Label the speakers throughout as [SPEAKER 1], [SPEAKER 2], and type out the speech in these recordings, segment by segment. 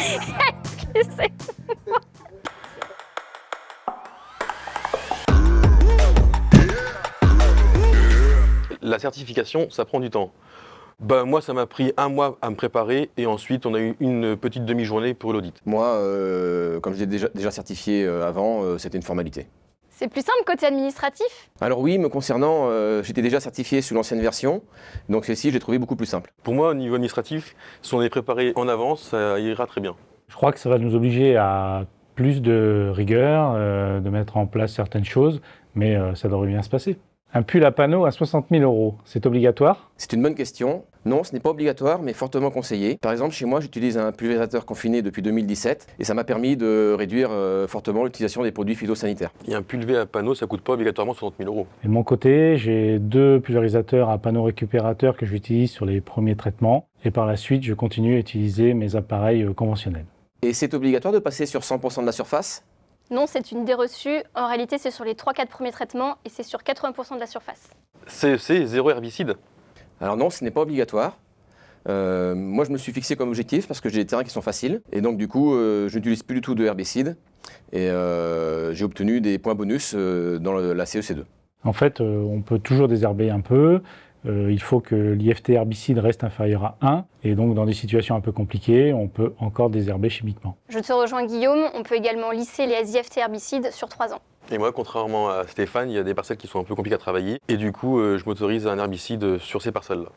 [SPEAKER 1] Excusez.
[SPEAKER 2] La certification, ça prend du temps. Moi, ça m'a pris 1 mois à me préparer et ensuite, on a eu une petite demi-journée pour l'audit.
[SPEAKER 3] Moi, comme j'étais déjà certifié avant, c'était une formalité.
[SPEAKER 1] C'est plus simple côté administratif?
[SPEAKER 3] Alors oui, me concernant, j'étais déjà certifié sous l'ancienne version, donc celle-ci, je l'ai trouvé beaucoup plus simple.
[SPEAKER 2] Pour moi, au niveau administratif, si on est préparé en avance, ça ira très bien.
[SPEAKER 4] Je crois que ça va nous obliger à plus de rigueur, de mettre en place certaines choses, mais ça devrait bien se passer. Un pull à panneau à 60 000 €, c'est obligatoire?
[SPEAKER 3] C'est une bonne question. Non, ce n'est pas obligatoire, mais fortement conseillé. Par exemple, chez moi, j'utilise un pulvérisateur confiné depuis 2017 et ça m'a permis de réduire fortement l'utilisation des produits phytosanitaires.
[SPEAKER 2] Et un pulvé à panneau, ça ne coûte pas obligatoirement 60 000 €.
[SPEAKER 4] Et de mon côté, j'ai 2 pulvérisateurs à panneau récupérateur que j'utilise sur les premiers traitements. Et par la suite, je continue à utiliser mes appareils conventionnels.
[SPEAKER 3] Et c'est obligatoire de passer sur 100% de la surface?
[SPEAKER 1] Non, c'est une idée reçue. En réalité, c'est sur les 3-4 premiers traitements et c'est sur 80% de la surface.
[SPEAKER 2] CEC, zéro herbicide.
[SPEAKER 3] Alors non, ce n'est pas obligatoire. Moi, je me suis fixé comme objectif parce que j'ai des terrains qui sont faciles. Et donc, du coup, je n'utilise plus du tout de herbicide. Et j'ai obtenu des points bonus dans la CEC2.
[SPEAKER 4] En fait, on peut toujours désherber un peu. Il faut que l'IFT herbicide reste inférieur à 1. Et donc, dans des situations un peu compliquées, on peut encore désherber chimiquement.
[SPEAKER 1] Je te rejoins, Guillaume. On peut également lisser les IFT herbicides sur 3 ans.
[SPEAKER 2] Et moi, contrairement à Stéphane, il y a des parcelles qui sont un peu compliquées à travailler. Et du coup, je m'autorise un herbicide sur ces parcelles-là.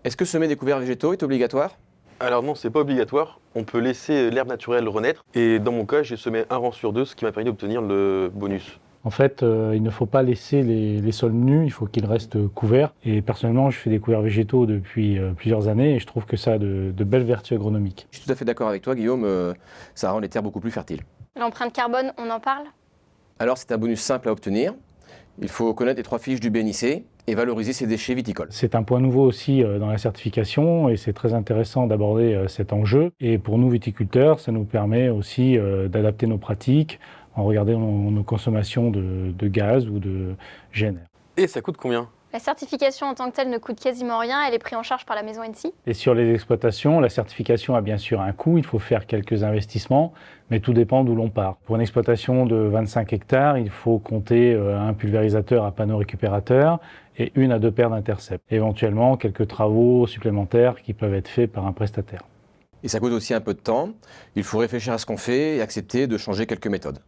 [SPEAKER 3] Est-ce que semer des couverts végétaux est obligatoire?
[SPEAKER 2] Alors non, c'est pas obligatoire. On peut laisser l'herbe naturelle renaître. Et dans mon cas, j'ai semé 1 rang sur 2, ce qui m'a permis d'obtenir le bonus.
[SPEAKER 4] En fait, il ne faut pas laisser les sols nus, il faut qu'ils restent couverts. Et personnellement, je fais des couverts végétaux depuis plusieurs années et je trouve que ça a de belles vertus agronomiques.
[SPEAKER 3] Je suis tout à fait d'accord avec toi, Guillaume. Ça rend les terres beaucoup plus fertiles.
[SPEAKER 1] L'empreinte carbone, on en parle?
[SPEAKER 3] Alors, c'est un bonus simple à obtenir. Il faut connaître les 3 fiches du BNIC et valoriser ses déchets viticoles.
[SPEAKER 4] C'est un point nouveau aussi dans la certification et c'est très intéressant d'aborder cet enjeu. Et pour nous viticulteurs, ça nous permet aussi d'adapter nos pratiques en regardant nos consommations de gaz ou de GNR.
[SPEAKER 2] Et ça coûte combien?
[SPEAKER 1] La certification en tant que telle ne coûte quasiment rien. Elle est prise en charge par la maison ENSI.
[SPEAKER 4] Et sur les exploitations, la certification a bien sûr un coût. Il faut faire quelques investissements, mais tout dépend d'où l'on part. Pour une exploitation de 25 hectares, il faut compter un pulvérisateur à panneau récupérateur et 1 à 2 paires d'intercepts. Éventuellement, quelques travaux supplémentaires qui peuvent être faits par un prestataire.
[SPEAKER 3] Et ça coûte aussi un peu de temps. Il faut réfléchir à ce qu'on fait et accepter de changer quelques méthodes.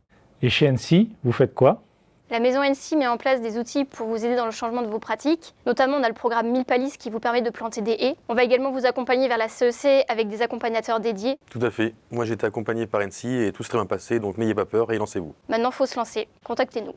[SPEAKER 4] Et chez ENSI, vous faites quoi?
[SPEAKER 1] La maison ENSI met en place des outils pour vous aider dans le changement de vos pratiques. Notamment, on a le programme 1000 Palices qui vous permet de planter des haies. On va également vous accompagner vers la CEC avec des accompagnateurs dédiés.
[SPEAKER 2] Tout à fait. Moi, j'ai été accompagné par ENSI et tout s'est très bien passé, donc n'ayez pas peur et lancez-vous.
[SPEAKER 1] Maintenant, il faut se lancer. Contactez-nous.